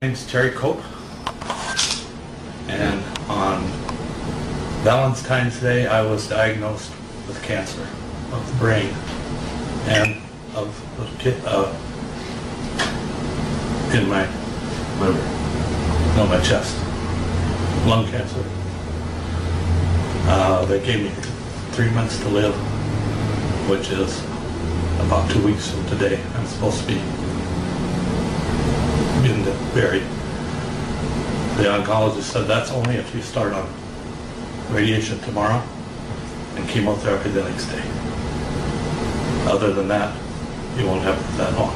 My name's Terry Cope, and on Valentine's Day I was diagnosed with cancer of the brain and of in my liver, no, my chest, lung cancer. They gave me 3 months to live, which is about 2 weeks from today. I'm supposed to be buried. The oncologist said that's only if you start on radiation tomorrow and chemotherapy the next day. Other than that, you won't have that long.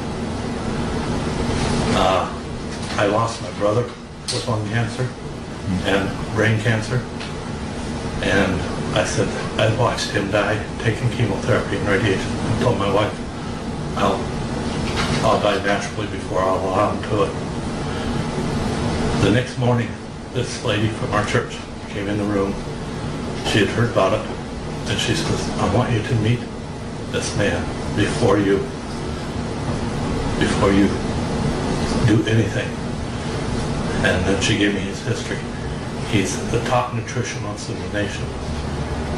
I lost my brother with lung cancer and brain cancer, and I said I watched him die taking chemotherapy and radiation. I told my wife I'll die naturally before I'll allow him to it. The next morning, this lady from our church came in the room. She had heard about it, and she says, I want you to meet this man before you do anything. And then she gave me his history. He's the top nutritionist in the nation.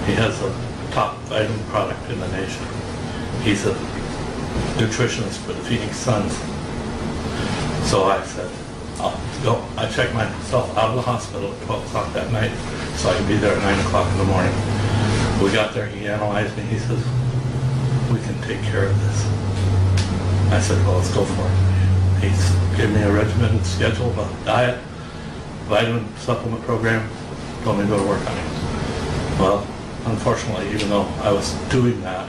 He has the top vitamin product in the nation. He's a nutritionist for the Phoenix Suns. So I said, I'll go. I checked myself out of the hospital at 12 o'clock that night so I could be there at 9 o'clock in the morning. We got there, he analyzed me, he says, we can take care of this. I said, well, let's go for it. He's given me a regimented schedule, a diet, vitamin supplement program, told me to go to work on it. Well, unfortunately, even though I was doing that,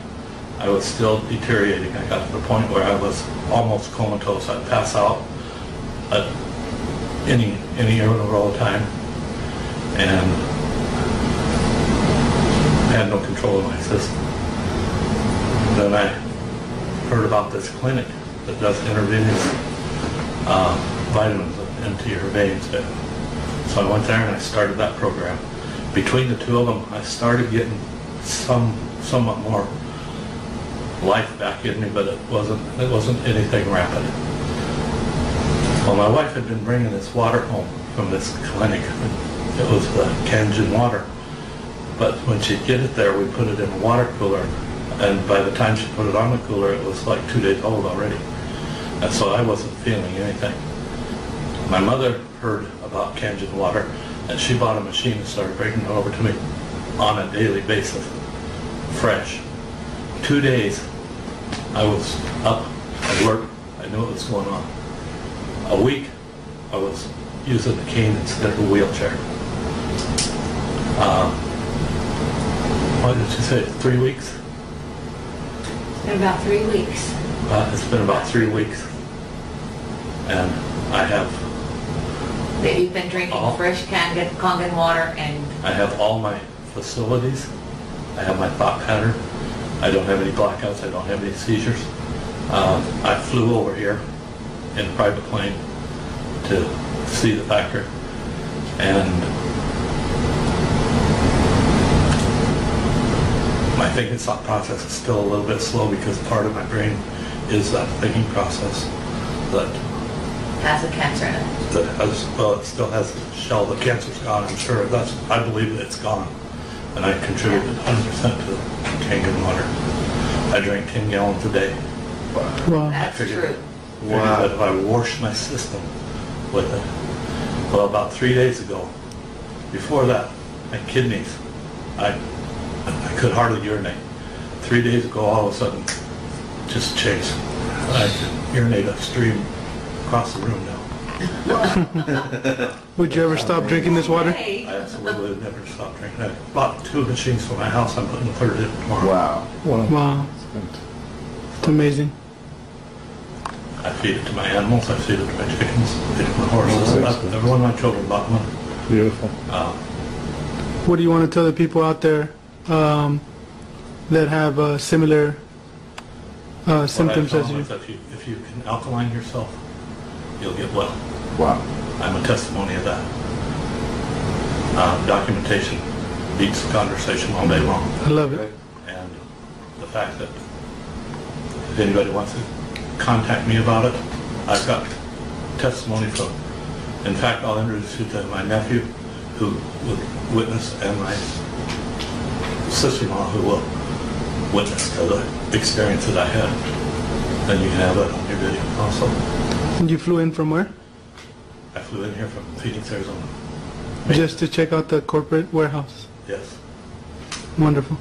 I was still deteriorating. I got to the point where I was almost comatose. I'd pass out at any interval all the time, and I had no control of my system. Then I heard about this clinic that does intravenous vitamins into your veins. So I went there and I started that program. Between the two of them, I started getting somewhat more life back in me, but it wasn't anything rapid. Well, my wife had been bringing this water home from this clinic. It was the Kangen water. But when she'd get it there, we put it in a water cooler, and by the time she put it on the cooler, it was like 2 days old already. And so I wasn't feeling anything. My mother heard about Kangen water, and she bought a machine and started bringing it over to me on a daily basis, fresh. 2 days, I was up, alert, I knew what was going on. A week, I was using the cane instead of a wheelchair. What did you say, 3 weeks? It's been about 3 weeks. It's been about 3 weeks. And I have... That you've been drinking fresh Kangen water and... I have all my facilities. I have my thought pattern. I don't have any blackouts. I don't have any seizures. I flew over here in a private plane to see the factor, and my thinking thought process is still a little bit slow because part of my brain is that thinking process that has a cancer in it. That has, well, it still has the shell. The cancer's gone. I'm sure I believe that it's gone, and I contributed 100% to Kangen water. I drank 10 gallons a day. Wow. That's true. Wow. That if I washed my system with it. Well, about 3 days ago, before that, my kidneys, I could hardly urinate. 3 days ago, all of a sudden, just changed. I can urinate upstream across the room now. Would you ever stop drinking this water? I absolutely would never stop drinking. I bought 2 machines for my house. I'm putting the 3rd in tomorrow. Wow. Wow. It's amazing. I feed it to my animals. I feed it to my chickens. I feed it to my horses. Every one of my children bought one. Beautiful. What do you want to tell the people out there that have similar symptoms as you? If you can alkaline yourself, you'll get well. Wow. I'm a testimony of that. Documentation beats conversation all day long. I love it. And the fact that if anybody wants to contact me about it, I've got testimony from In fact, I'll introduce you to my nephew, who will witness, and my sister-in-law, who will witness to the experience that I had. Then you can have it on your video also. And you flew in from where? I flew in here from Phoenix, Arizona. Just to check out the corporate warehouse. Yes. Wonderful.